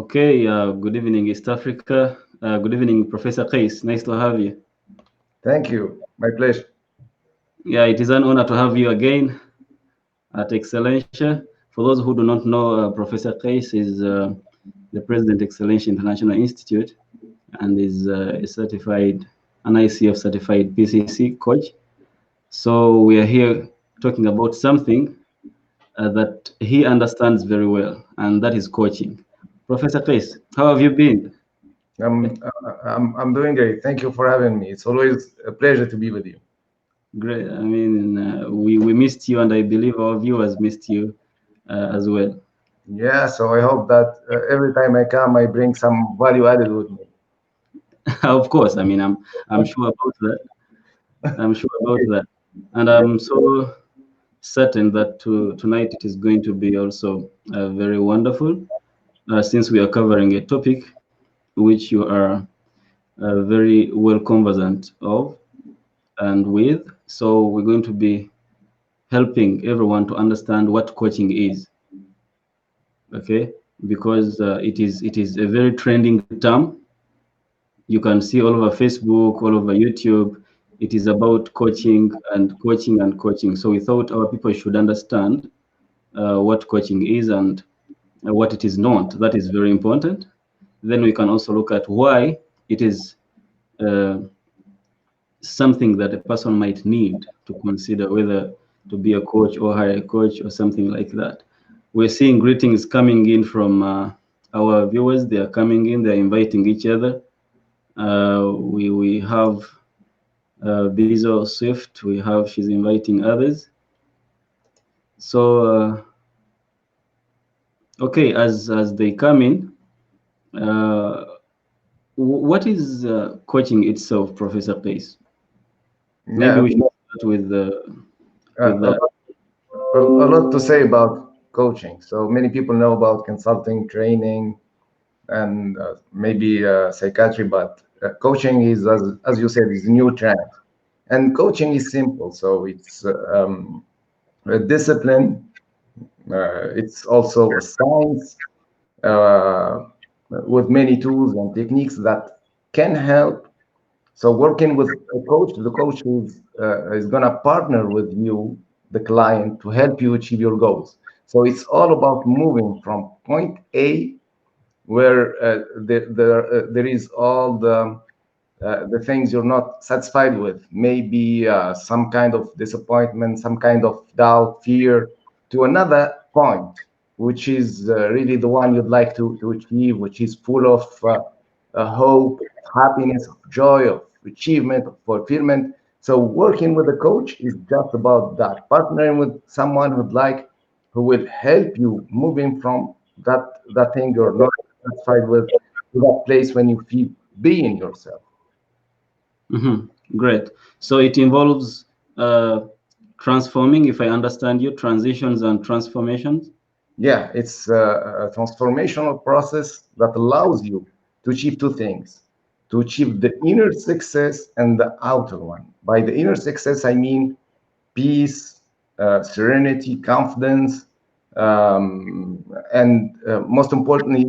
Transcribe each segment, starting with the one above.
Okay, good evening, East Africa. Good evening, Professor Kais. Nice to have you. Thank you. My pleasure. Yeah, it is an honor to have you again at Excellencia. For those who do not know, Professor Kais is the President Excellencia International Institute and is a certified, an ICF certified PCC coach. So we are here talking about something that he understands very well, and that is coaching. Professor Kais, how have you been? I'm doing great. Thank you for having me. It's always a pleasure to be with you. Great. I mean, we missed you, and I believe our viewers missed you as well. Yeah, so I hope that every time I come, I bring some value added with me. Of course. I mean, I'm sure about that. I'm sure about that, and Yeah. I'm so certain that tonight it is going to be also very wonderful, since we are covering a topic which you are very well conversant of and with. So we're going to be helping everyone to understand what coaching is. Okay, because it is a very trending term. You can see all over Facebook, all over YouTube. It is about coaching and coaching and coaching. So we thought our people should understand what coaching is and what it is not. That is very important. Then we can also look at why it is uh, something that a person might need to consider whether to be a coach or hire a coach or something like that. We're seeing greetings coming in from our viewers. They are coming in, they're inviting each other. We have Bizo Swift, we have, she's inviting others. So, okay, as they come in, uh, what is coaching itself, Professor Pace? Maybe Yeah, we should start with a that. lot, a lot to say about coaching. So many people know about consulting, training, and maybe psychiatry, but coaching is, as you said, is a new trend. And coaching is simple. So it's a discipline. It's also a science uh, with many tools and techniques that can help. So working with a coach, the coach is going to partner with you, the client, to help you achieve your goals. So it's all about moving from point A, where there is all the things you're not satisfied with, maybe some kind of disappointment, some kind of doubt, fear, to another point, which is really the one you'd like to achieve, which is full of hope, happiness, joy, of achievement, of fulfillment. So working with a coach is just about that, partnering with someone who will help you moving from that thing you're not satisfied with to that place when you feel being yourself. Great. So it involves transforming, if I understand you, transitions and transformations. Yeah, it's a transformational process that allows you to achieve two things: to achieve the inner success and the outer one. By the inner success, I mean peace, serenity, confidence, and most importantly,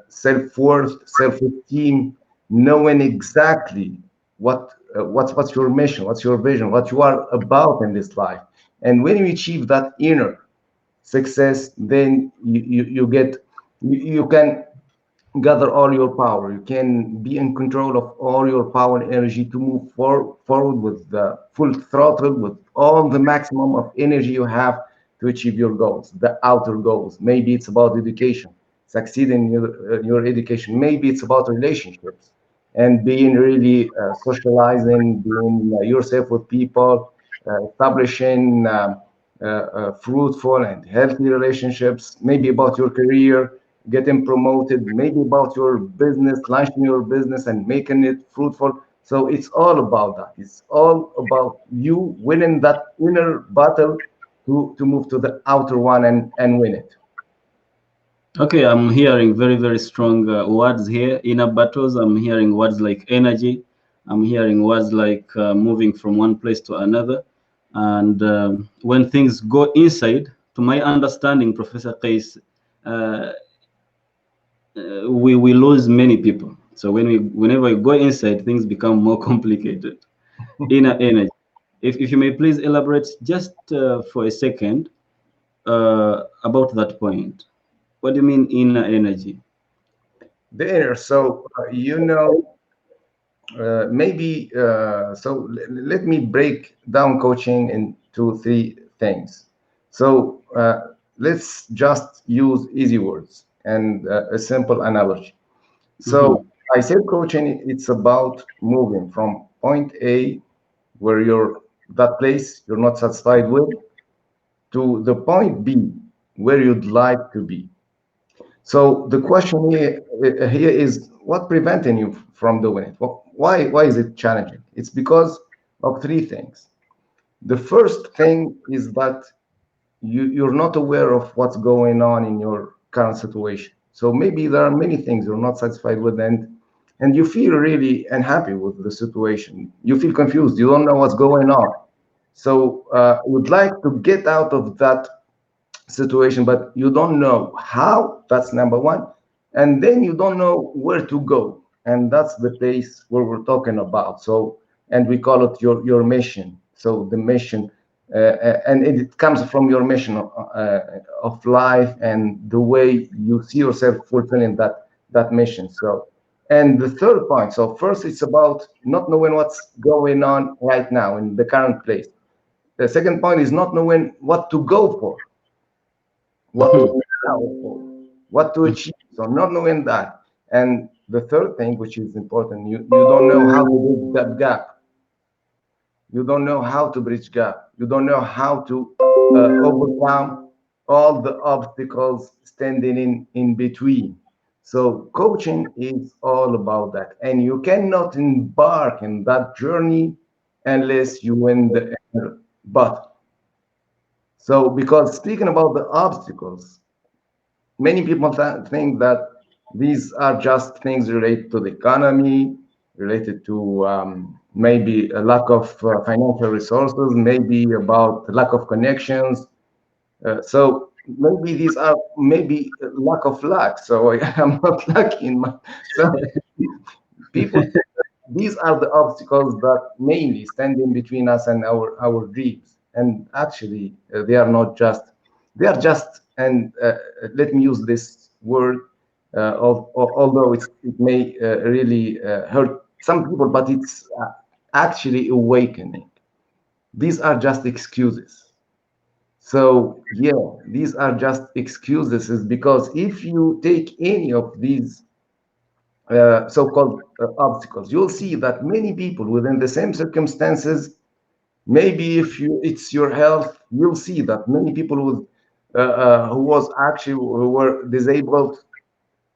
self-worth, self-esteem, knowing exactly what's your mission, what's your vision, what you are about in this life. And when you achieve that inner success, then you can gather all your power. You can be in control of all your power and energy to move forward with the full throttle, with all the maximum of energy you have to achieve your goals, the outer goals. Maybe it's about education, succeed in your education. Maybe it's about relationships and being really socializing, being yourself with people, establishing fruitful and healthy relationships, maybe about your career, getting promoted, maybe about your business, launching your business and making it fruitful. So it's all about that. It's all about you winning that inner battle to move to the outer one and win it. Okay, I'm hearing very, very strong words here. Inner battles. I'm hearing words like energy. I'm hearing words like moving from one place to another. And when things go inside, to my understanding, Professor Case, uh, we lose many people. So whenever we go inside, things become more complicated. Inner energy. If you may please elaborate just for a second about that point. What do you mean inner energy? The inner. So maybe let me break down coaching into three things. So let's just use easy words and a simple analogy. So Hmm. I said coaching, it's about moving from point A, where you're that place you're not satisfied with, to the point B, where you'd like to be. So the question here is what preventing you from doing it? Why is it challenging? It's because of three things. The first thing is that you're not aware of what's going on in your current situation. So maybe there are many things you're not satisfied with, and you feel really unhappy with the situation. You feel confused. You don't know what's going on. So you'd like to get out of that situation, but you don't know how. That's number one. And then you don't know where to go. And that's the place where we're talking about. So, and we call it your mission. So the mission, and it comes from your mission of life and the way you see yourself fulfilling that mission. So, and the third point. So first, it's about not knowing what's going on right now in the current place. The second point is not knowing what to go for, what Hmm. what to achieve. So not knowing that. And the third thing, which is important, you don't know how to bridge that gap. You don't know how to bridge gap. You don't know how to overcome all the obstacles standing in between. So coaching is all about that. And you cannot embark in that journey unless you win the battle. So because speaking about the obstacles, many people think that these are just things related to the economy, related to maybe a lack of financial resources, maybe about lack of connections. So maybe these are maybe lack of luck. So I'm not lucky in my. So people, these are the obstacles that mainly stand in between us and our dreams. And actually, they are not just, they are just, and let me use this word, although it may really hurt some people, but it's actually awakening. These are just excuses. So, yeah, these are just excuses is because if you take any of these so-called obstacles, you'll see that many people within the same circumstances, maybe if you it's your health, you'll see that many people with who was actually who were disabled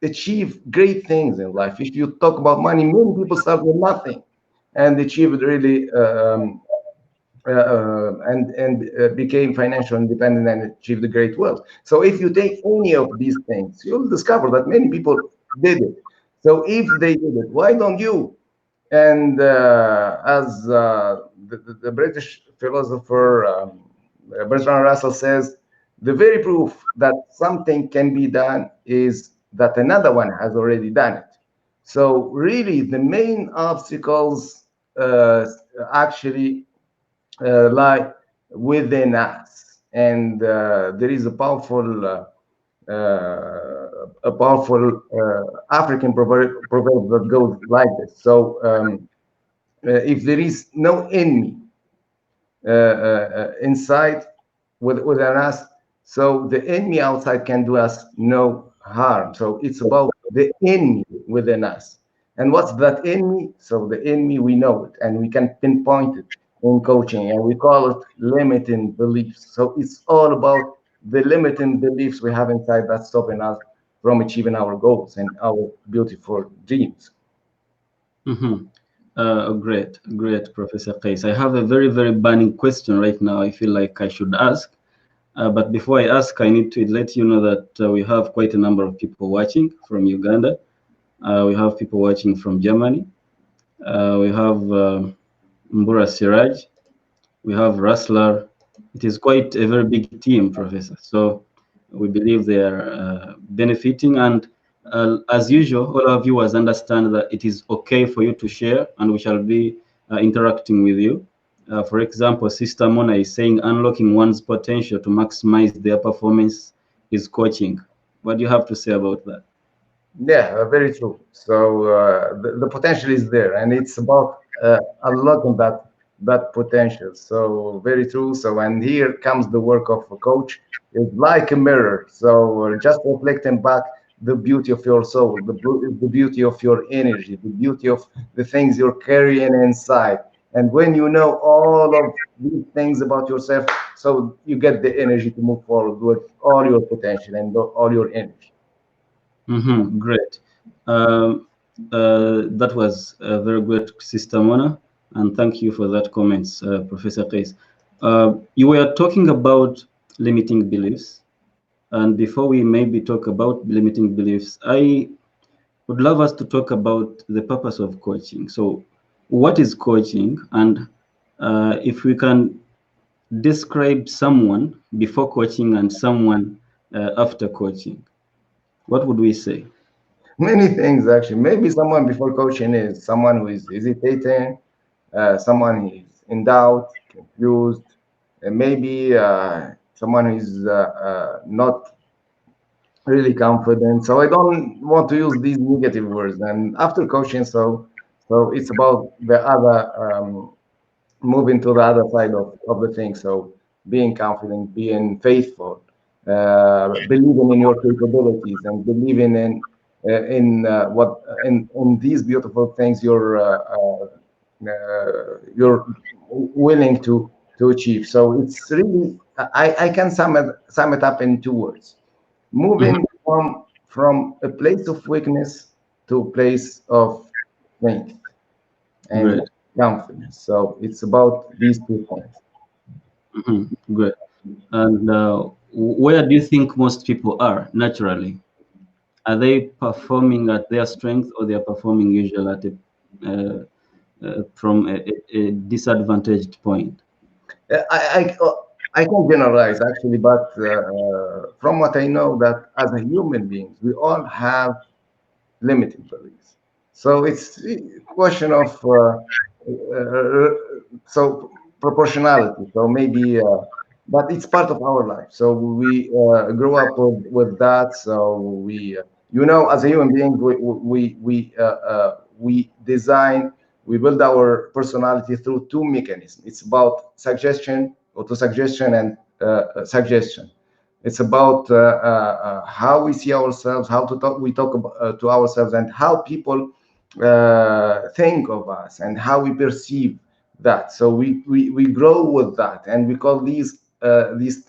achieve great things in life. If you talk about money, many people start with nothing and achieved really and became financially independent and achieved a great wealth. So if you take any of these things, you'll discover that many people did it. So if they did it, why don't you? And as the British philosopher Bertrand Russell says, the very proof that something can be done is that another one has already done it. So really, the main obstacles actually lie within us, and there is a powerful African proverb that goes like this. So if there is no enemy inside within us, so the enemy outside can do us no harm. So it's about the enemy within us. And what's that enemy? So the enemy, we know it and we can pinpoint it in coaching, and we call it limiting beliefs. So it's all about the limiting beliefs we have inside that's stopping us from achieving our goals and our beautiful dreams. Hmm. Great, Professor Qais. I have a very, very burning question right now. I feel like I should ask. But before I ask, I need to let you know that we have quite a number of people watching from Uganda. We have people watching from Germany. We have Mbura Siraj. We have Raslar. It is quite a very big team, Professor. So we believe they are benefiting. And As usual, all our viewers understand that it is okay for you to share, and we shall be interacting with you. For example, Sister Mona is saying unlocking one's potential to maximize their performance is coaching. What do you have to say about that? Yeah, very true. So the potential is there, and it's about unlocking that potential. So very true. So and here comes the work of a coach. It's like a mirror. So just reflecting back the beauty of your soul, the beauty of your energy, the beauty of the things you're carrying inside. And when you know all of these things about yourself, so you get the energy to move forward with all your potential and all your energy. Great. Um, that was very great, Sister Mona, and thank you for that comments, Professor Case. You were talking about limiting beliefs, and before we maybe talk about limiting beliefs, I would love us to talk about the purpose of coaching. So, what is coaching, and if we can describe someone before coaching and someone after coaching, what would we say? Many things actually. Maybe someone before coaching is someone who is hesitating, someone who is in doubt, confused, and maybe someone who is not really confident. So I don't want to use these negative words. And after coaching, so it's about the other moving to the other side of the thing. So being confident, being faithful, believing in your capabilities, and believing in these beautiful things you're willing to achieve. So it's really I can sum it up in two words: Mhm. moving from a place of weakness to a place of strength and Great. confidence. So it's about these two points. Great. And where do you think most people are naturally? Are they performing at their strength, or they are performing usually at from a disadvantaged point? I can generalize actually, but from what I know, that as a human beings, we all have limited beliefs. So it's a question of so proportionality. So maybe, but it's part of our life. So we grew up with that. So as a human being, we design, we build our personality through two mechanisms. It's about suggestion, auto-suggestion, and suggestion. It's about how we see ourselves, how we talk to ourselves, and how people think of us, and how we perceive that. So we grow with that, and we call these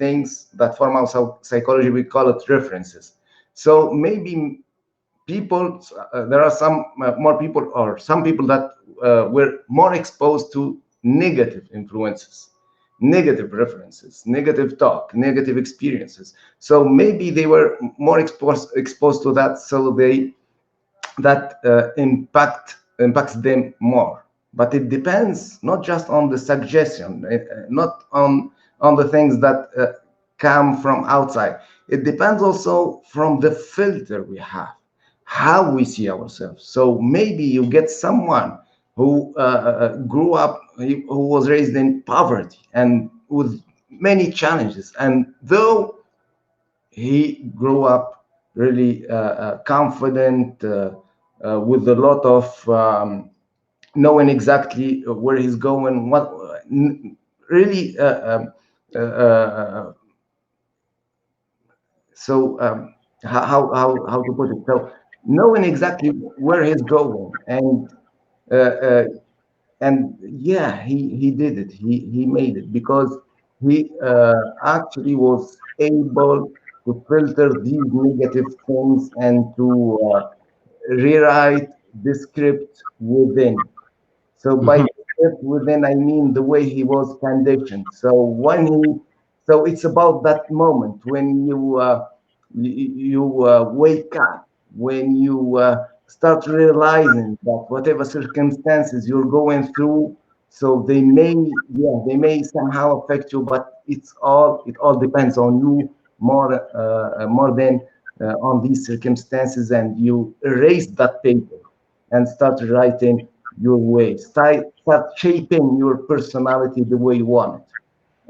things that form our psychology. We call it references. So maybe people, there are some more people, or some people that were more exposed to negative influences, negative references, negative talk, negative experiences. So maybe they were more exposed to that, so that impacts them more. But it depends not just on the suggestion, not on the things that come from outside. It depends also from the filter we have, how we see ourselves. So maybe you get someone who grew up, who was raised in poverty and with many challenges, and though he grew up really confident, with a lot of knowing exactly where he's going, what really so how to put it, so knowing exactly where he's going, uh, uh, and yeah, he did it, he made it, because he actually was able to filter these negative things and to rewrite the script within. So by Mhm. the script within, I mean the way he was conditioned. So it's about that moment when you wake up, when you start realizing that whatever circumstances you're going through, so they may somehow affect you, but it all depends on you more than on these circumstances, and you erase that paper and start writing your way. Start shaping your personality the way you want it,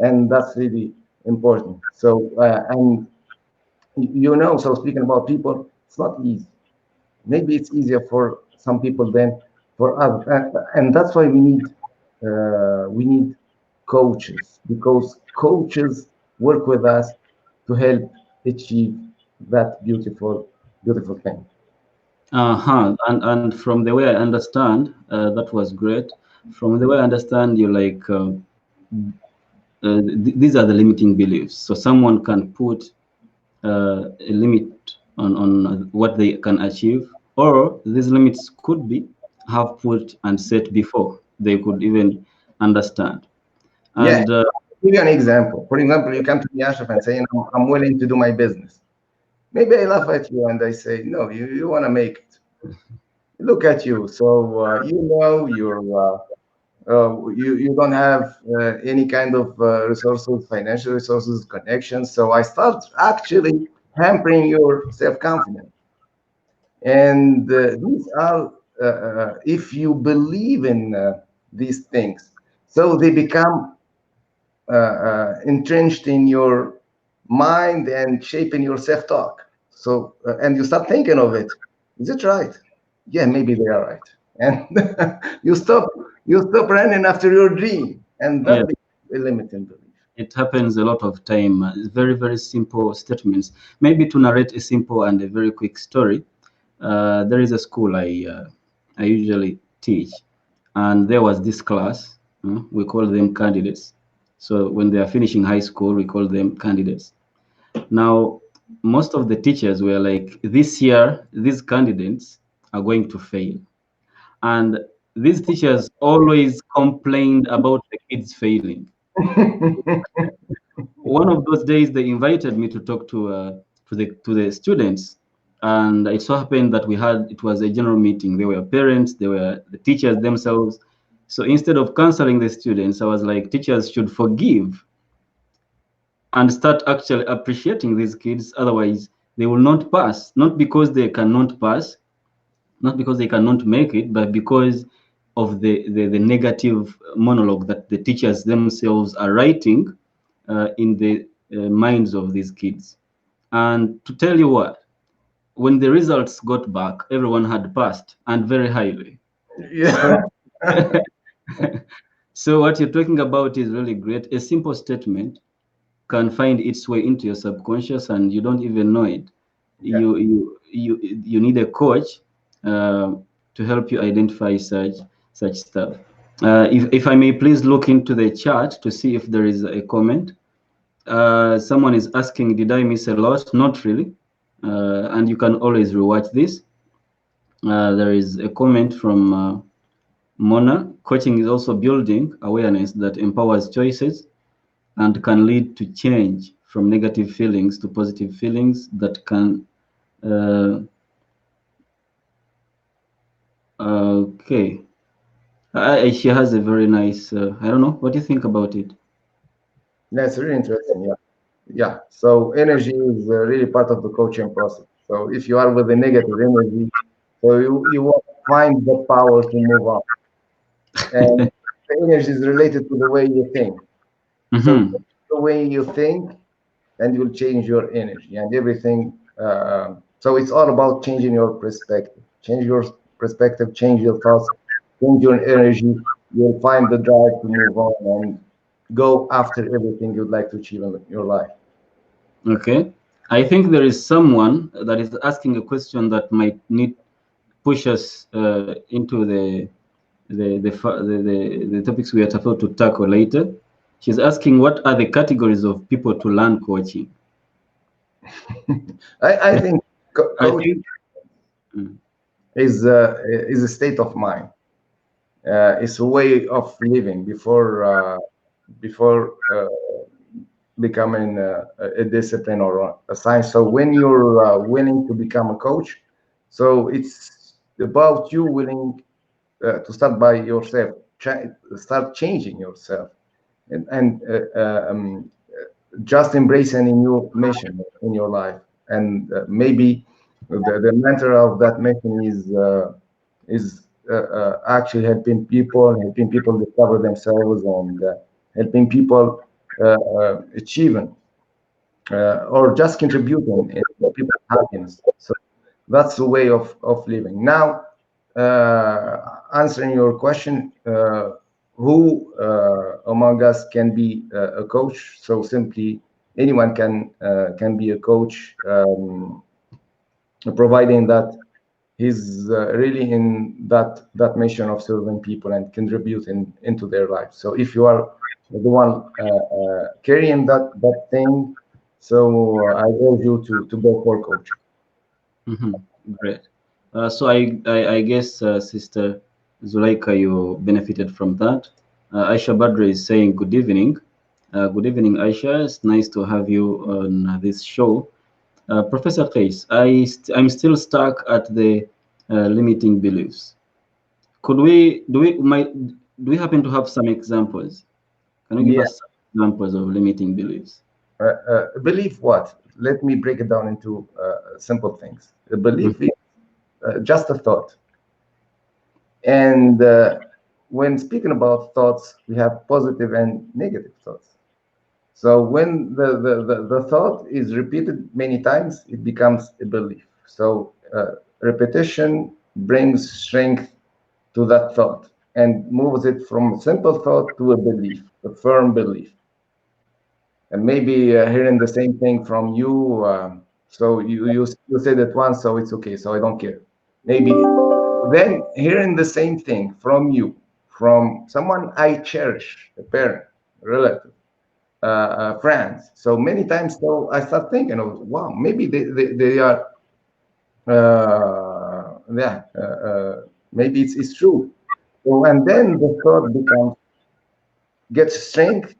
and that's really important. So, and so speaking about people, it's not easy. Maybe it's easier for some people than for others, and that's why we need coaches, because coaches work with us to help achieve that beautiful thing. And from the way I understand, that was great. From the way I understand, you like these are the limiting beliefs. So someone can put a limit on what they can achieve, or these limits could be have put and set before they could even understand. Yeah, And give you an example. For example, you come to me, Ashraf, and say, I'm willing to do my business. Maybe I laugh at you and I say, no, you want to make it. Look at you. So you don't have any kind of resources, financial resources, connections. So I start actually hampering your self-confidence. And these are, if you believe in these things, so they become entrenched in your mind and shaping your self-talk. So, and you start thinking of it. Is it right? Yeah, maybe they are right. And you stop you stop running after your dream, and yeah, that becomes a limiting belief. it happens a lot of time. Very, very simple statements. Maybe to narrate a simple and a very quick story. There is a school I usually teach, and there was this class. We call them candidates. So when they are finishing high school, we call them candidates. Now, most of the teachers were like, this year, these candidates are going to fail. And these teachers always complained about the kids failing. One of those days, they invited me to talk to the students, and it so happened that it was a general meeting. There were parents, there were the teachers themselves. So instead of counseling the students, I was like, teachers should forgive and start actually appreciating these kids. Otherwise, they will not pass. Not because they cannot pass, not because they cannot make it, but because of the negative monologue that the teachers themselves are writing in the minds of these kids. And to tell you what, when the results got back, everyone had passed and very highly. So, Yeah. so what you're talking about is really great. A simple statement can find its way into your subconscious and you don't even know it. Yeah. You need a coach uh, to help you identify such stuff. If I may please look into the chat to see if there is a comment. Someone is asking, did I miss a lot? Not really. And you can always rewatch this. There is a comment from Mona. Coaching is also building awareness that empowers choices and can lead to change from negative feelings to positive feelings that can. Uh, okay. She has a very nice. I don't know. What do you think about it? That's really interesting. Yeah. Yeah. So energy is really part of the coaching process. So if you are with a negative energy, so you won't find the power to move on. And the energy is related to the way you think. So Mm-hmm. the way you think, and you'll change your energy and everything. So it's all about changing your perspective. Change your perspective, change your thoughts, change your energy. You'll find the drive to move on and go after everything you'd like to achieve in your life. Okay. I think there is someone that is asking a question that might need push us into the topics we are supposed to tackle later. She's asking, what are the categories of people to learn coaching? I think I coach think. Mm. is a state of mind. It's a way of living before becoming a discipline or a science. So when you're willing to become a coach, so it's about you willing to start by yourself, start changing yourself, and just embracing a new mission in your life. And maybe the matter of that mission is actually helping people discover themselves, and helping people achieving or just contributing in people's happiness. So that's the way of living. Now, answering your question, who among us can be a coach? So simply, anyone can be a coach, providing that he's really in that mission of serving people and contributing into their lives. So if you are the one carrying that thing, so I urge you to go for coaching. Hmm. Great. So I guess, Sister Zuleika, you benefited from that. Aisha Badre is saying good evening. Good evening, Aisha. It's nice to have you on this show. Professor Case, I'm still stuck at the limiting beliefs. Could we do we happen to have some examples? Can you give Yeah, us some examples of limiting beliefs? belief what? Let me break it down into simple things. A Mm. belief is just a thought. And when speaking about thoughts, we have positive and negative thoughts. So when the thought is repeated many times, it becomes a belief. So repetition brings strength to that thought and moves it from a simple thought to a belief, a firm belief. And maybe hearing the same thing from you, so you said it once, so it's okay, so I don't care. Maybe then hearing the same thing from you, from someone I cherish, a parent, a relative, friends. So many times, so I start thinking, oh, wow, maybe they are, yeah, maybe it's true. So, and then the thought gets strength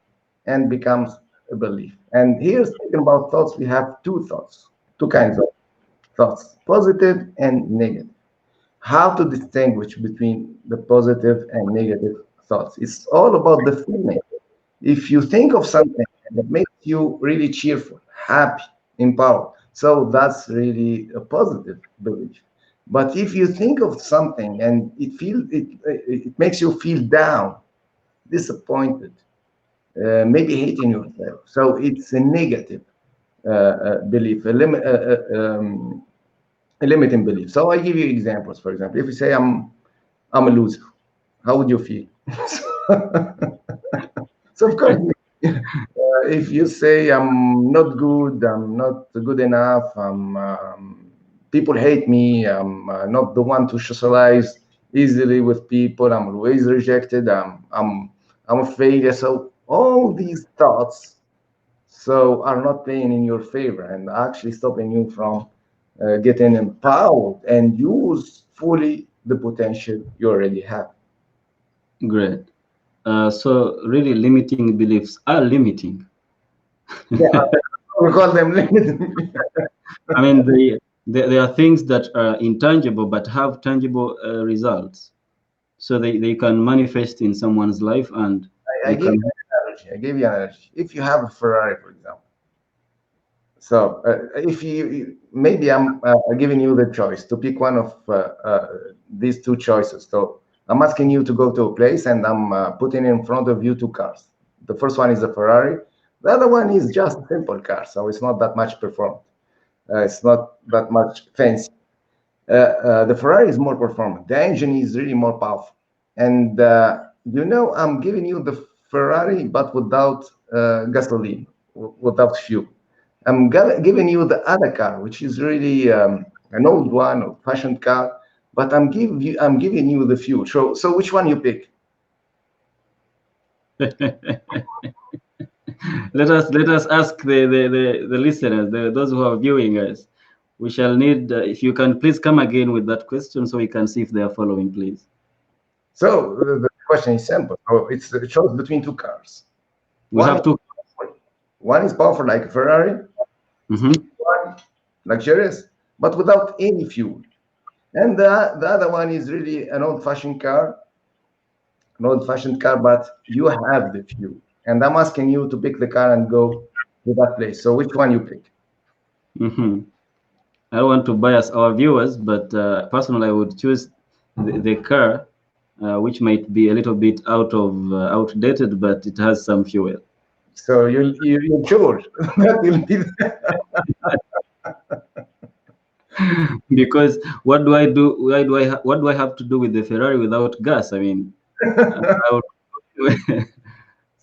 and becomes a belief. And here, speaking about thoughts, we have two thoughts, two kinds of thoughts, positive and negative. How to distinguish between the positive and negative thoughts? It's all about the feeling. If you think of something that makes you really cheerful, happy, empowered, so that's really a positive belief. But if you think of something and it makes you feel down, disappointed, maybe hating yourself, so it's a negative belief, a limiting belief. So I give you examples. For example, if you say I'm a loser, how would you feel? So of course, if you say I'm not good, I'm not good enough, people hate me, I'm not the one to socialize easily with people, I'm always rejected, I'm a failure. So all these thoughts so are not playing in your favor and actually stopping you from getting empowered and use fully the potential you already have. Great. So really, limiting beliefs are limiting. Yeah, we call them limiting. I mean, they are things that are intangible but have tangible results. So they can manifest in someone's life, and I they gave you can. an analogy. I gave you an analogy. If you have a Ferrari, for example, so if maybe I'm giving you the choice to pick one of these two choices. So I'm asking you to go to a place, and I'm putting in front of you two cars. The first one is a Ferrari. The other one is just a simple car, so it's not that much performant. It's not that much fancy. The Ferrari is more performant. The engine is really more powerful. And I'm giving you the Ferrari, but without gasoline, without fuel. Giving you the other car, which is really an old one, old-fashioned car, but I'm giving you the fuel. So which one you pick? Let us ask the listeners, those who are viewing us. We shall need, if you can please come again with that question so we can see if they are following, please. So the question is simple. So it's the choice between two cars. We One have is two. one is powerful like a Ferrari, Mhm. one luxurious, but without any fuel. And the other one is really an old-fashioned car, but you have the fuel. And I'm asking you to pick the car and go to that place. So which one you pick? Mhm. I don't want to bias our viewers, but personally, I would choose the car, which might be a little bit outdated, but it has some fuel. So you sure that will be Because what do I do? What do I have to do with the Ferrari without gas? I mean, I would,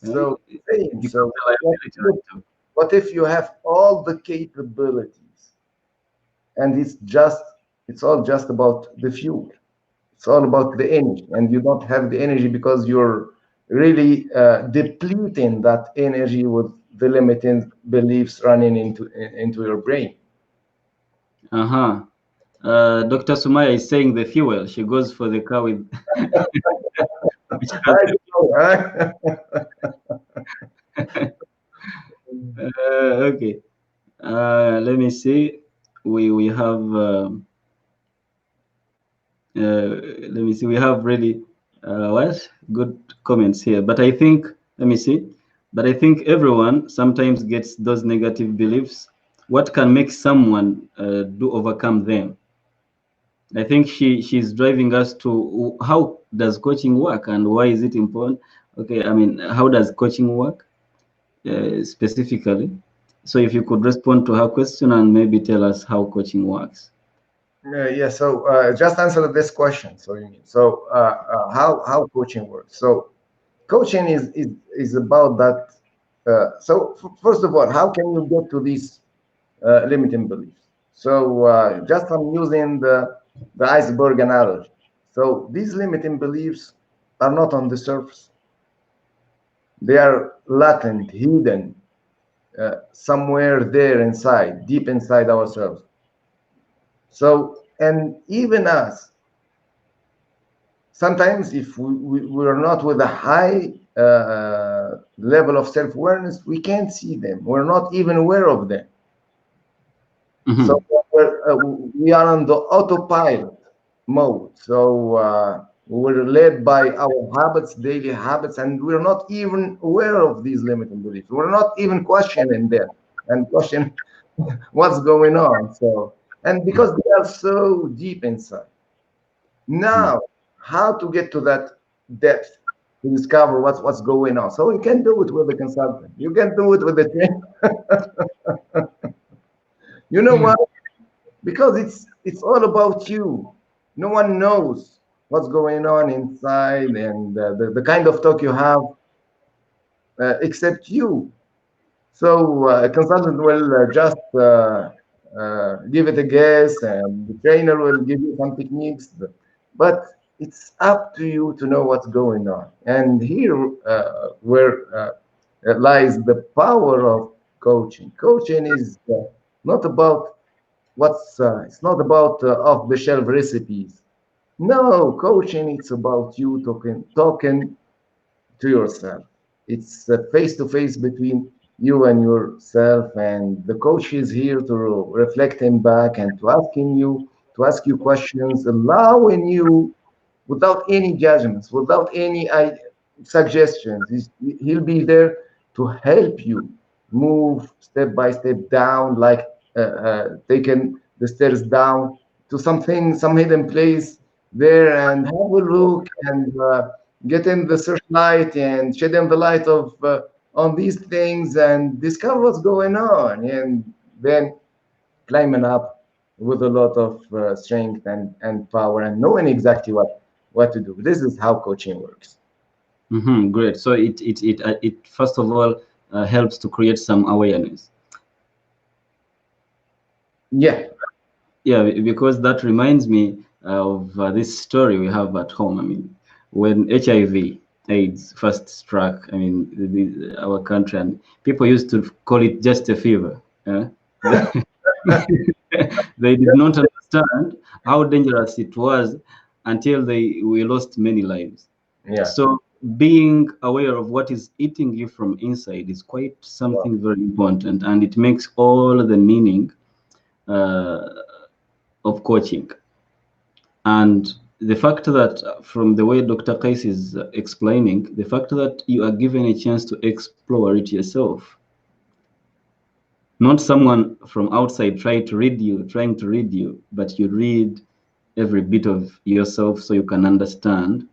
so it same. becomes So a liability, right? what if you have all the capabilities and it's all just about the fuel? It's all about the energy, and you don't have the energy because you're really depleting that energy with the limiting beliefs running into your brain. Uh-huh. Dr. Sumaya is saying the fuel. She goes for the car with which has I don't know, okay. Let me see. We have let me see. We have really what good comments here. But I think let me see. But I think everyone sometimes gets those negative beliefs. What can make someone do overcome them? I think she's driving us to how does coaching work and why is it important? Okay, I mean, how does coaching work specifically? So if you could respond to her question and maybe tell us how coaching works. yeah. So just answer this question. So you mean how coaching works? So coaching is about that. So first of all, how can you get to these limiting beliefs? So just I'm using the iceberg analogy. So these limiting beliefs are not on the surface; they are latent, hidden, somewhere there inside, deep inside ourselves. So and even us, sometimes if we are not with a high level of self-awareness, we can't see them. We're not even aware of them. So Hmm. we are on the autopilot mode. So we're led by our habits, daily habits, and we're not even aware of these limiting beliefs. We're not even questioning them and question what's going on. So, and because they are so deep inside. Now, how to get to that depth to discover what's going on? So you can do it with a consultant. You can do it with a trainer. You know what? Because it's all about you. No one knows what's going on inside and the kind of talk you have except you. So a consultant will just give it a guess, and the trainer will give you some techniques. But it's up to you to know what's going on. And here, where lies the power of coaching. Coaching is not about what's. It's not about off-the-shelf recipes. No, coaching. It's about you talking to yourself. It's a face to face between you and yourself, and the coach is here to reflect him back and to ask you questions, allowing you without any judgments, without any suggestions. He'll be there to help you move step by step down, like taking the stairs down to something, some hidden place there, and have a look and get in the searchlight and shed in the light of on these things and discover what's going on, and then climbing up with a lot of strength and power and knowing exactly what to do. This is how coaching works. Great. So it first of all helps to create some awareness. Yeah, Yeah, because that reminds me of this story we have at home. I mean, when HIV/AIDS first struck, I mean, our country, and people used to call it just a fever. Yeah? They did not understand how dangerous it was until we lost many lives. yeah. So being aware of what is eating you from inside is quite Wow. something very important, and it makes all the meaning uh, of coaching. And the fact that, from the way Dr. Kais is explaining, the fact that you are given a chance to explore it yourself, Not someone from outside trying to read you, but you read every bit of yourself so you can understand.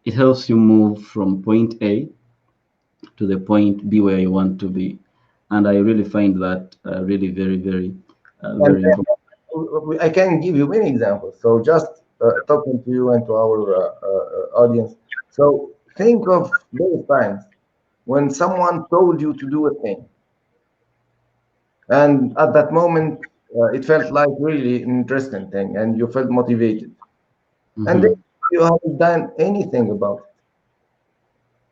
It helps you move from point A to the point B where you want to be. And I really find that really And very important. I can give you many examples. So just talking to you and to our audience. So think of those times when someone told you to do a thing, and at that moment it felt like really an interesting thing, and you felt motivated, and then Hmm. you haven't done anything about it.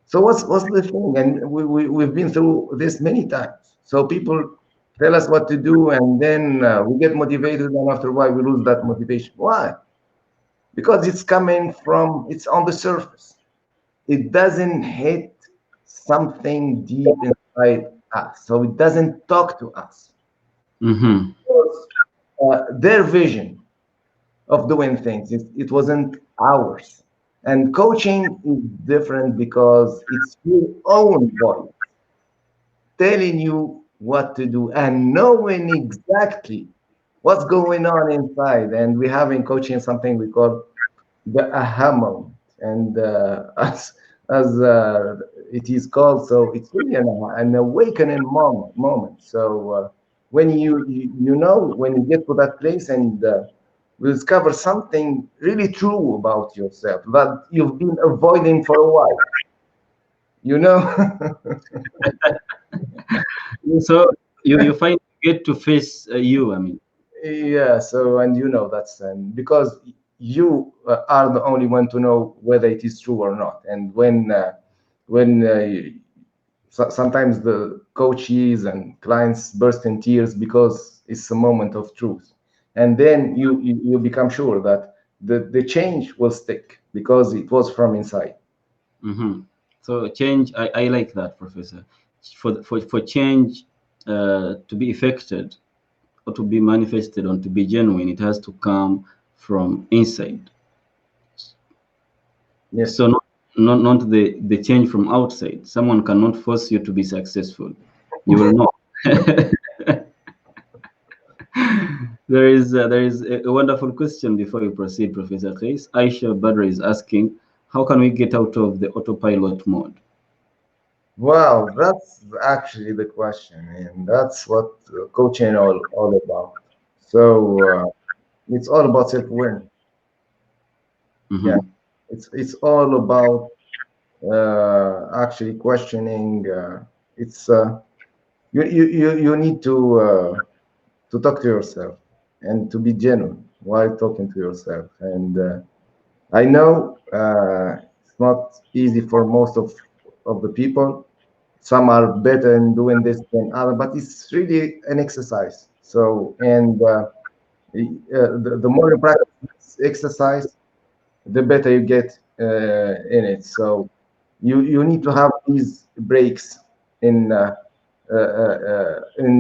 So what's the thing? And we've been through this many times. So people tell us what to do, and then we get motivated, and after a while we lose that motivation. Why? Because it's on the surface. It doesn't hit something deep inside us. So it doesn't talk to us. Hmm. Because, their vision of doing things, it wasn't ours. And coaching is different because it's your own voice telling you what to do and knowing exactly what's going on inside. And we have in coaching something we call the aha moment, and as it is called, so it's really an awakening moment. So when you know, when you get to that place, and you discover something really true about yourself that you've been avoiding for a while, you know. So you find you get to face you. I mean. Yeah, so and you know that's, and because you are the only one to know whether it is true or not. And when sometimes the coaches and clients burst in tears because it's a moment of truth, and then you become sure that the change will stick because it was from inside. Hmm. So change, I like that, Professor. For change to be effected or to be manifested or to be genuine, it has to come from inside. Yes. So not the change from outside. Someone cannot force you to be successful. You will not. There is a wonderful question before we proceed, Professor Chris. Aisha Badra is asking, how can we get out of the autopilot mode? Well, that's actually the question, and that's what coaching all about. So it's all about self-awareness. Yeah, Hmm. it's all about actually questioning. It's you need to talk to yourself and to be genuine while talking to yourself. And I know it's not easy for most of the people. Some are better in doing this than other, but it's really an exercise. So, and the more you practice this exercise, the better you get in it. So you need to have these breaks in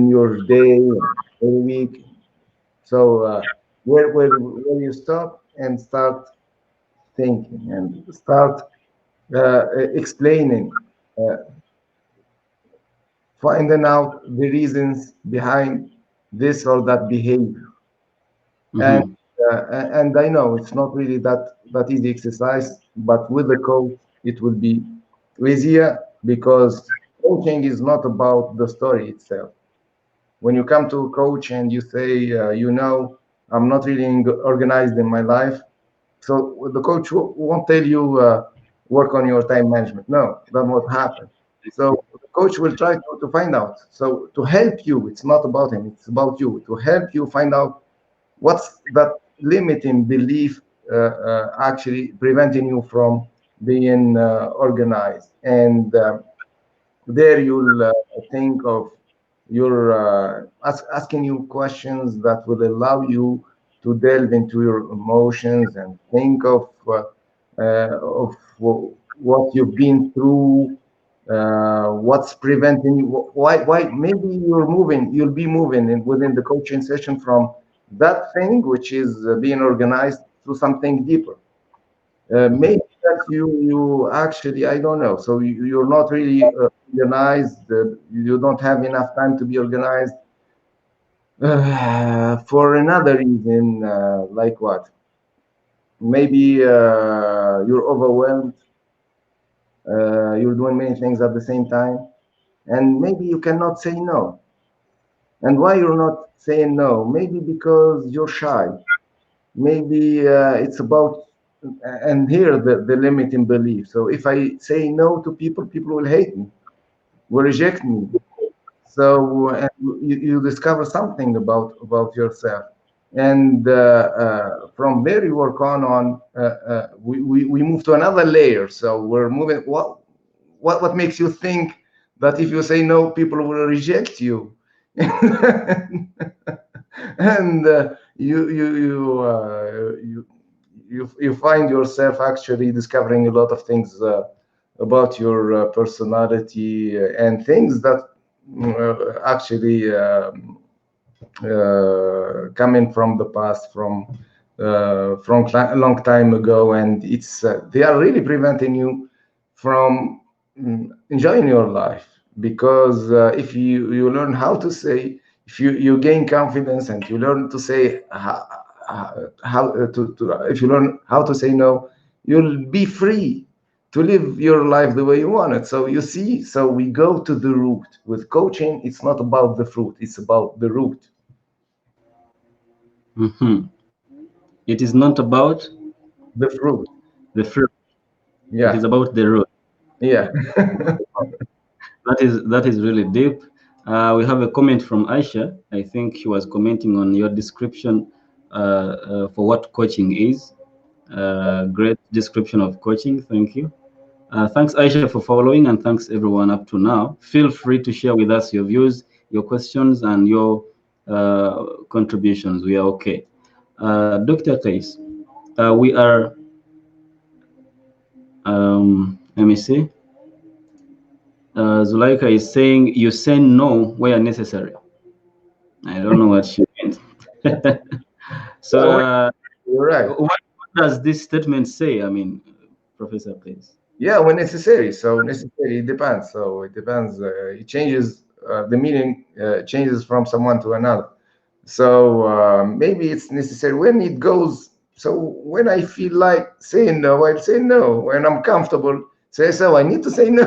your day, every week. So where you stop and start thinking and start explaining, uh, finding out the reasons behind this or that behavior. And Hmm. and I know it's not really that easy exercise, but with the coach it will be easier because coaching is not about the story itself. When you come to a coach and you say, I'm not really organized in my life, so the coach won't tell you work on your time management. No, that won't happen. So the coach will try to find out. So to help you, it's not about him, it's about you. To help you find out what's that limiting belief actually preventing you from being organized. And there you'll think of your asking you questions that will allow you to delve into your emotions and think of what you've been through, what's preventing you, why maybe you'll be moving within the coaching session from that thing which is being organized to something deeper. Hmm. Maybe that you actually, I don't know. So you're not really organized. You don't have enough time to be organized. For another reason, like what? Maybe you're overwhelmed, you're doing many things at the same time, and maybe you cannot say no. And why you're not saying no? Maybe because you're shy. Maybe it's about, and here the limiting belief. So if I say no to people, people will hate me, will reject me. So and you discover something about yourself, and from there you work we move to another layer. So we're moving. What makes you think that if you say no, people will reject you? And you find yourself actually discovering a lot of things about your personality and things that actually coming from the past, from a long time ago, and it's they are really preventing you from enjoying your life. Because if you learn how to say, if you gain confidence and you learn to say if you learn how to say no, you'll be free to live your life the way you want it. So you see, so we go to the root. With coaching, it's not about the fruit, it's about the root. Hmm. It is not about The fruit. the fruit. It is Yeah. about the root. Yeah. That is really deep. We have a comment from Aisha. I think she was commenting on your description for what coaching is. Great description of coaching. Thank you. Thanks, Aisha, for following, and thanks everyone up to now. Feel free to share with us your views, your questions, and your contributions. We are okay. Dr. Kais, we are, let me see. Zuleika is saying you say no where necessary. I don't know what she meant. So, Yeah, you're right. what does this statement say? I mean, Professor, please. Yeah, when necessary. So necessary, it depends. So it depends. It changes. The meaning changes from someone to another. So maybe it's necessary when it goes. So when I feel like saying no, I'll say no. When I'm comfortable, say so. I need to say no.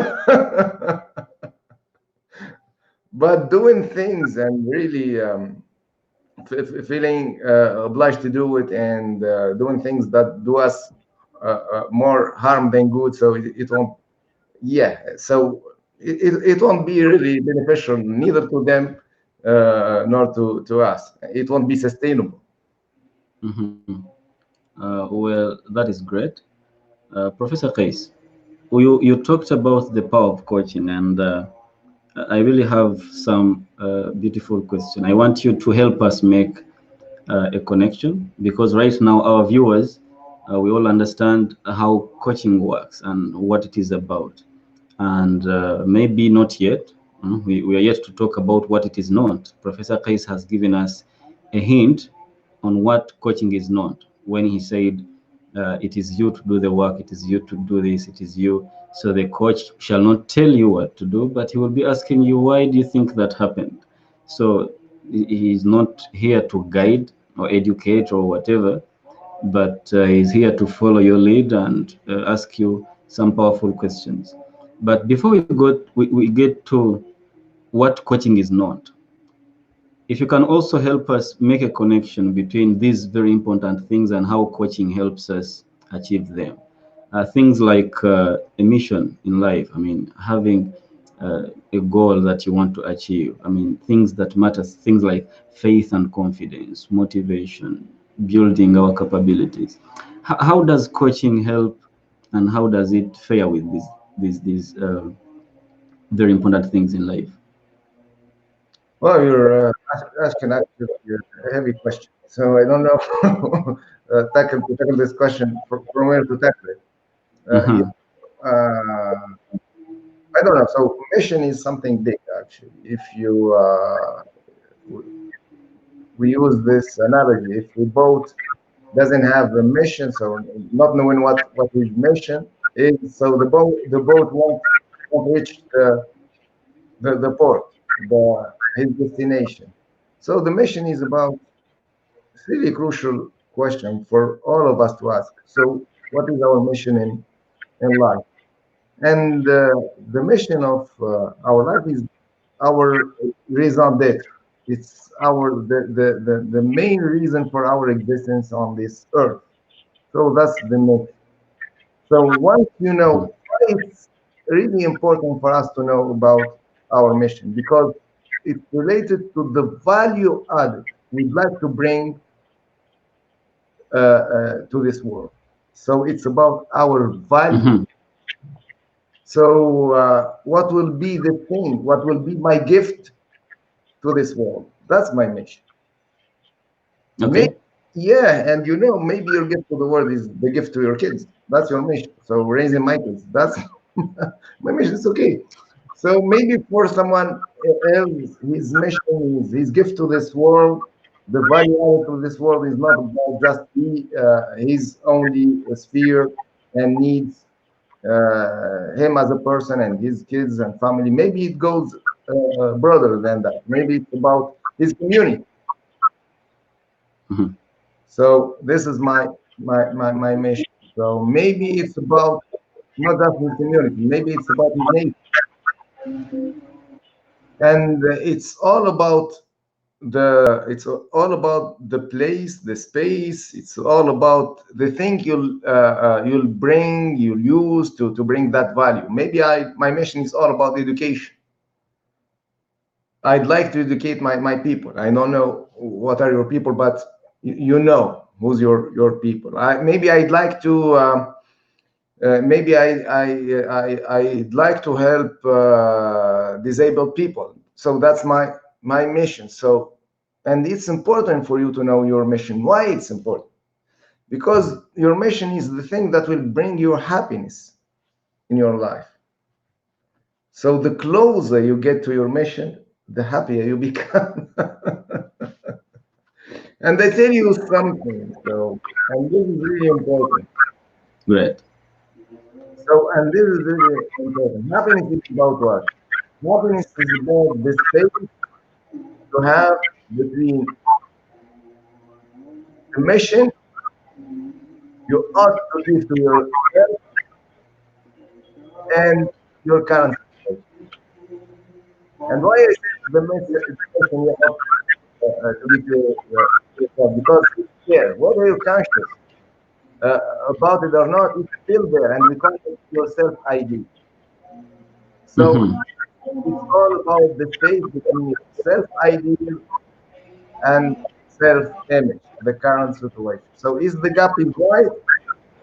But doing things and really feeling obliged to do it, and doing things that do us more harm than good, so it won't. Yeah, so it won't be really beneficial neither to them nor to us. It won't be sustainable. Mhm. Well, that is great. Professor Kais, you talked about the power of coaching, and I really have some beautiful question. I want you to help us make a connection, because right now our viewers, we all understand how coaching works and what it is about, and maybe not yet. We are yet to talk about what it is not. Professor Kais has given us a hint on what coaching is not when he said, it is you to do the work, it is you to do this, it is you. So the coach shall not tell you what to do, but he will be asking you, why do you think that happened? So he is not here to guide or educate or whatever, but he's here to follow your lead and ask you some powerful questions. But before we get to what coaching is not, if you can also help us make a connection between these very important things and how coaching helps us achieve them. Things like a mission in life, I mean, having a goal that you want to achieve. I mean, things that matter, things like faith and confidence, motivation, building our capabilities. How does coaching help, and how does it fare with these very important things in life? Well, you're asking actually a heavy question. So I don't know to tackle this question from where to tackle it. Yeah, Uh-huh. I don't know. So mission is something big, actually. If you we use this analogy, if we boat doesn't have a mission, so not knowing what his mission is, so the boat won't reach the port, his destination. So the mission is about, it's really a crucial question for all of us to ask. So what is our mission in life? And the mission of our life is our raison d'être. It's the main reason for our existence on this earth. So that's the mission. So once you know, it's really important for us to know about our mission because it's related to the value added we'd like to bring to this world. So it's about our value. Mm-hmm. So what will be the thing? What will be my gift to this world? That's my mission. Maybe, Okay. yeah, and maybe your gift to the world is the gift to your kids. That's your mission. So raising my kids, that's my mission. It's okay. So maybe for someone else, his mission is his gift to this world. The value added to this world is not about just his only sphere and needs him as a person and his kids and family. Maybe it goes broader than that. Maybe it's about his community. Mm-hmm. So this is my mission. So maybe it's about not just his community. Maybe it's about his nation, and it's all about the place, the space. It's all about the thing you'll use to bring that value. Maybe my mission is all about education. I'd like to educate my people. I don't know what are your people, but you know who's your people. Maybe I'd like to. Maybe I'd like to help disabled people. So that's my mission. So, and it's important for you to know your mission. Why it's important? Because your mission is the thing that will bring you happiness in your life. So the closer you get to your mission, the happier you become. And I tell you something. So, and this is really important. Great. So, and this is really important. Happiness is about what? Happiness is about the space you have between the mission you ought to give to yourself and your current situation. And why I say the mission you ought to give to yourself? Because it's there. Whether you're conscious uh, about it or not, it's still there, and we call it your self-ID. So Mm-hmm. it's all about the space between your self-ID and self-image, the current situation. So is the gap is wide,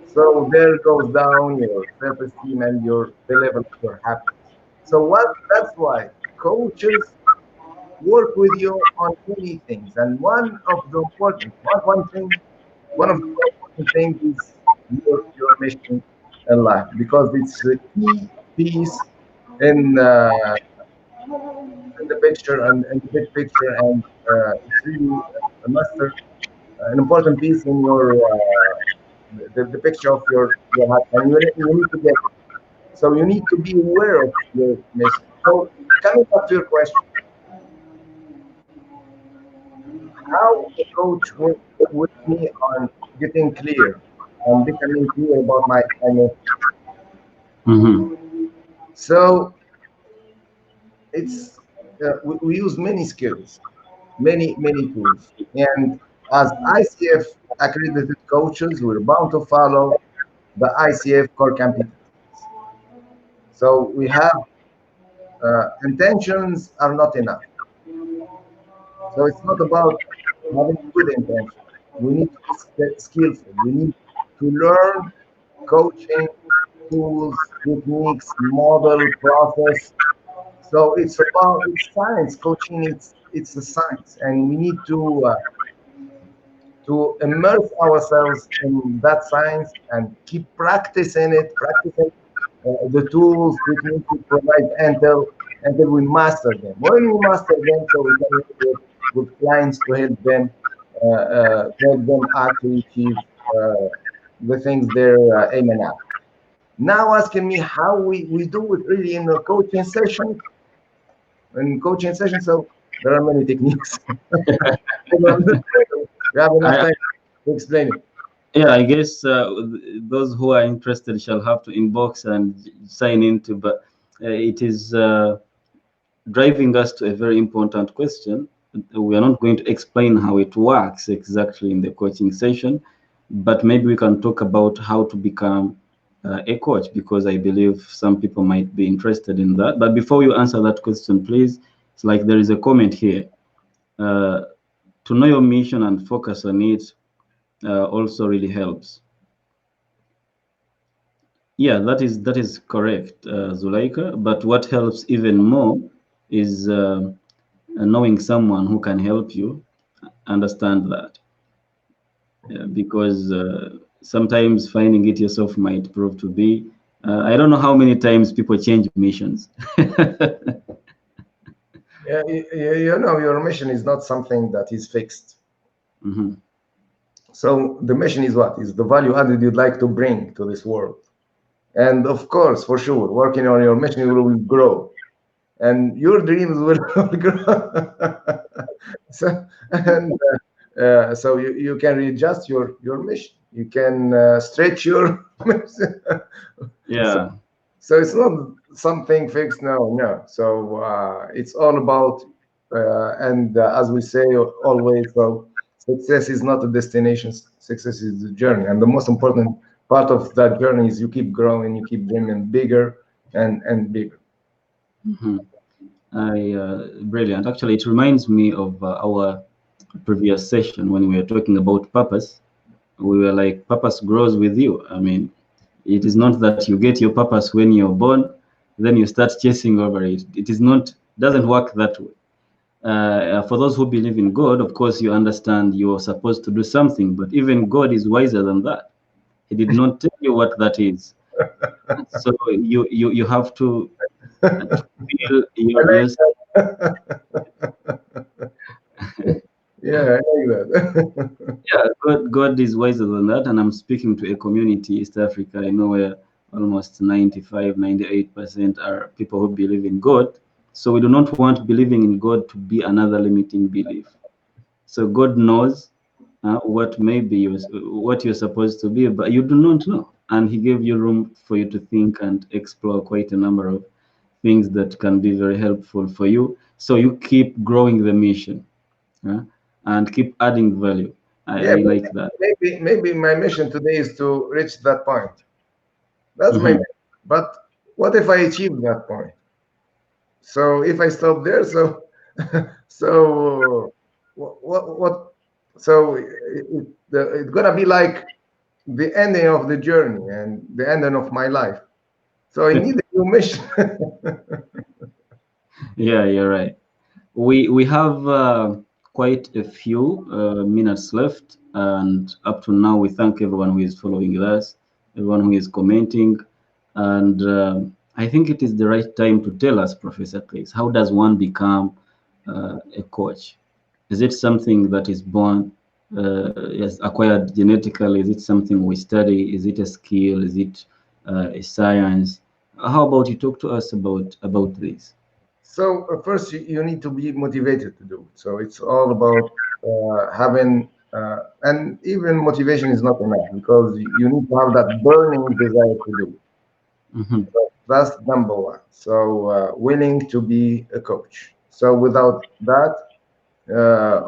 so there goes down your self-esteem and the level of your happiness. So that's why coaches work with you on many things. And one of the important things is your mission in life because it's a key piece in in the picture and the big picture, and it's really a master, an important piece in the picture of your heart, and you need to get it. So you need to be aware of your mission. So coming back to your question, how the coach worked with me on getting clear and becoming clear about my mission. Mm-hmm. So it's we use many skills, many tools, and as ICF accredited coaches, we're bound to follow the ICF core competencies. So we have intentions are not enough. So it's not about having good intention. We need to be skillful. We need to learn coaching tools, techniques, model, process. So it's science. Coaching it's a science, and we need to immerse ourselves in that science and keep practicing the tools, techniques we provide until we master them. When we master them, so we can work with clients to help them actually achieve the things they're aiming at. Now asking me how we do it really in a coaching session. So there are many techniques. I don't understand. We have enough I, time to explain it. yeah, I guess those who are interested shall have to inbox and sign into, but it is driving us to a very important question. We are not going to explain how it works exactly in the coaching session, but maybe we can talk about how to become a coach, because I believe some people might be interested in that. But before you answer that question, please, it's like there is a comment here. Uh, to know your mission and focus on it also really helps. Yeah, that is correct, Zuleika. But what helps even more is knowing someone who can help you understand that, because sometimes finding it yourself might prove to be. I don't know how many times people change missions. Yeah, your mission is not something that is fixed. Mhm. So the mission is what? Is the value added you'd like to bring to this world. And of course, for sure, working on your mission will grow. And your dreams will grow. So, and so you can readjust your mission. You can stretch your mission. So, Yeah. so it's not something fixed. No, no. So it's all about, and as we say always, so success is not a destination. Success is a journey, and the most important part of that journey is you keep growing, you keep dreaming bigger and bigger. Mhm. Brilliant. Actually, it reminds me of our previous session when we were talking about purpose. We were like, purpose grows with you. I mean, it is not that you get your purpose when you're born, then you start chasing over it. It is not, doesn't work that way. For those who believe in God, of course, you understand you're supposed to do something, but even God is wiser than that. He did not tell you what that is. So you have to feel I your like Yeah, I like that. yeah, God is wiser than that. And I'm speaking to a community, East Africa, I know, where almost 95, 98% are people who believe in God. So we do not want believing in God to be another limiting belief. So God knows what maybe what you're supposed to be, but you do not know. And He gave you room for you to think and explore quite a number of things that can be very helpful for you. So you keep growing the mission, uh, and keep adding value. Yeah, I like that. maybe my mission today is to reach that point. That's my Mhm. mission. But what if I achieve that point? So if I stop there, so so what so it's gonna be like the ending of the journey and the ending of my life. So I need a new mission. Yeah, you're right. We have quite a few minutes left, and up to now, we thank everyone who is following us, everyone who is commenting, and I think it is the right time to tell us, Professor Chris, how does one become a coach? Is it something that is born, is acquired genetically? Is it something we study? Is it a skill? Is it a science? How about you talk to us about this? So first, you need to be motivated to do it. So it's all about having, and even motivation is not enough because you need to have that burning desire to do it. Mhm. So that's number one. So willing to be a coach. So without that,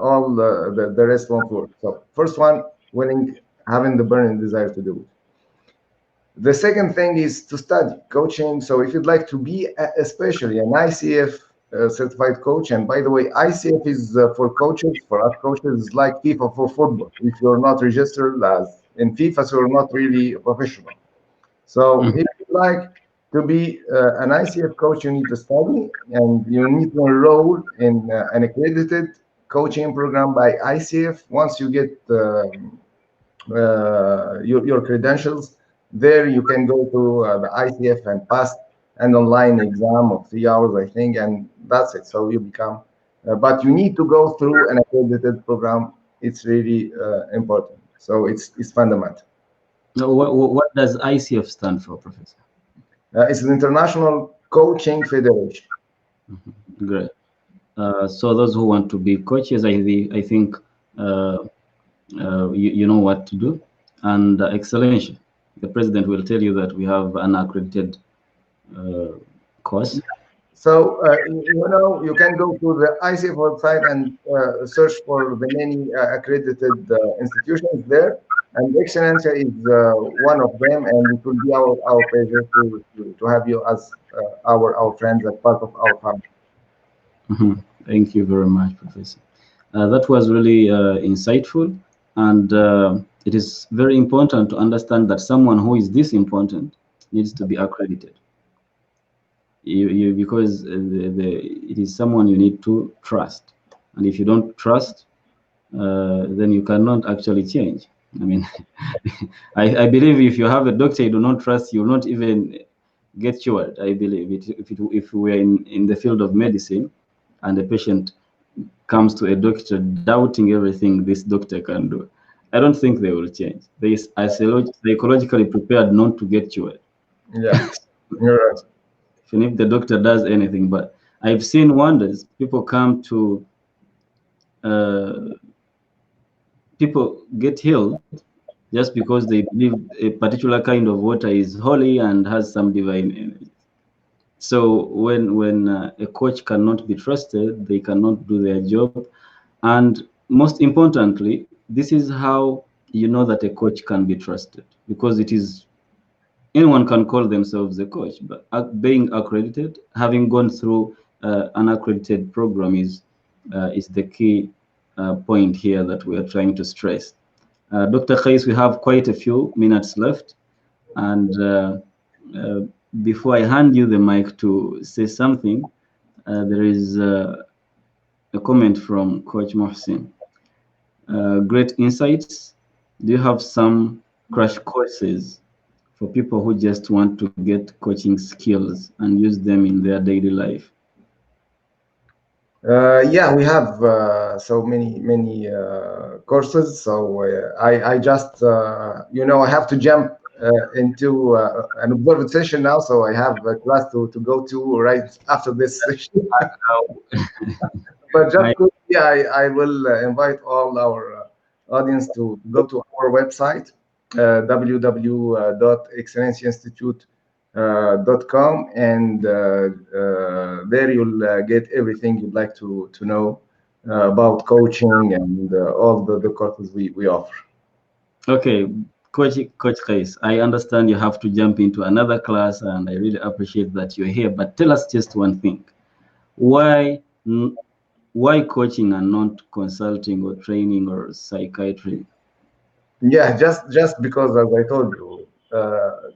all the rest won't work. So first one, willing, having the burning desire to do it. The second thing is to study coaching. So if you'd like to be especially an ICF certified coach, and by the way, ICF is for coaches, for us coaches, it's like FIFA for football. If you're not registered as in FIFA, so you're not really a professional. So Mhm. if you like to be an ICF coach, you need to study and you need to enroll in an accredited coaching program by ICF. Once you get your credentials, there you can go to the ICF and pass an online exam of 3 hours, I think, and that's it. So you become, but you need to go through an accredited program. It's really important. So it's fundamental. Now, what does ICF stand for, Professor? It's an international coaching federation. Mhm. Great. So those who want to be coaches, I think uh, you know what to do. And excellence, the president will tell you that we have an accredited uh, course. So, you can go to the ICF website and search for the many accredited institutions there. And Excellencia is one of them, and it will be our pleasure to have you as our friends as part of our family. Mhm. Thank you very much, Professor. That was really insightful, and it is very important to understand that someone who is this important needs to be accredited. Because it is someone you need to trust, and if you don't trust, then you cannot actually change. I mean, I believe if you have a doctor you do not trust, you will not even get cured. I believe if we are in the field of medicine and a patient comes to a doctor doubting everything this doctor can do, I don't think they will change. They are psychologically prepared not to get cured, Yeah, you're right. even if the doctor does anything. But I've seen wonders. Uh, People get healed just because they believe a particular kind of water is holy and has some divine energy. So when a coach cannot be trusted, they cannot do their job. And most importantly, this is how you know that a coach can be trusted, because it is anyone can call themselves a coach, but being accredited, having gone through an accredited program is the key point here that we are trying to stress. Dr. Khais, we have quite a few minutes left, and uh, before I hand you the mic to say something, there is a comment from Coach Mohsin. Great insights. Do you have some crash courses for people who just want to get coaching skills and use them in their daily life? Yeah, we have so many courses. So I just I have to jump into an observed session now. So I have a class to go to right after this session. But just I, quickly, I will invite all our audience to go to our website, www.excellenceinstitute.com, and there you'll get everything you'd like to know about coaching and all the courses we offer. okay, Coach Kais, I understand you have to jump into another class, and I really appreciate that you're here. But tell us just one thing: why n- why coaching and not consulting or training or psychiatry? Yeah, just because, as I told you,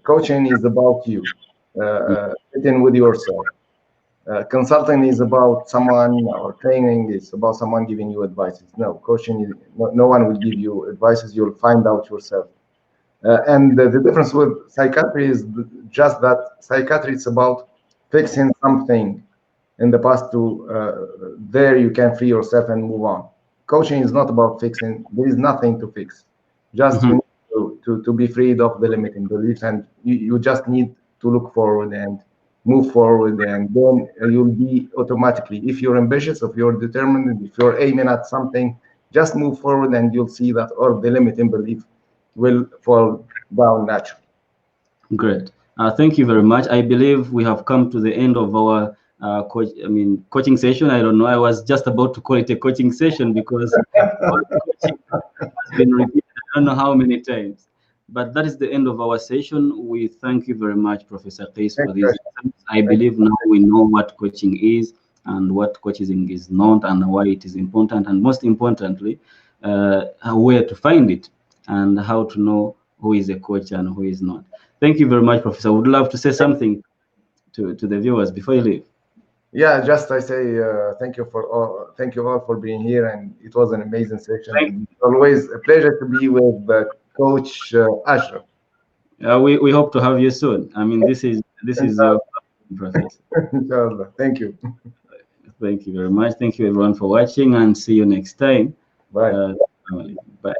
coaching is about you. Fit in with yourself. Consulting is about someone, or training is about someone giving you advices. No, coaching is no one will give you advices. You'll find out yourself. And the difference with psychiatry is just that psychiatry is about fixing something in the past to there you can free yourself and move on. Coaching is not about fixing. There is nothing to fix. Just you Mhm. need to be freed of the limiting beliefs, and you just need to look forward and move forward, and then you'll be automatically, if you're ambitious, if you're determined, if you're aiming at something, just move forward and you'll see that all of the limiting belief will fall down naturally. Great. Thank you very much. I believe we have come to the end of our coaching session. I don't know. I was just about to call it a coaching session because coaching has been repeated I don't know how many times. But that is the end of our session. We thank you very much, Professor Case, Thank for you. these insights. I Thank believe now we know what coaching is and what coaching is not and why it is important, and most importantly, where to find it and how to know who is a coach and who is not. Thank you very much, Professor. I would love to say something to the viewers before you leave. Yeah, just I say thank you all for being here, and it was an amazing session, Thank, and it's always a pleasure to be with Coach Ashraf. we hope to have you soon. I mean, this is your Inshallah. professor. Inshallah. Thank you. Thank you very much. Thank you everyone for watching, and see you next time. Bye. Uh, Bye.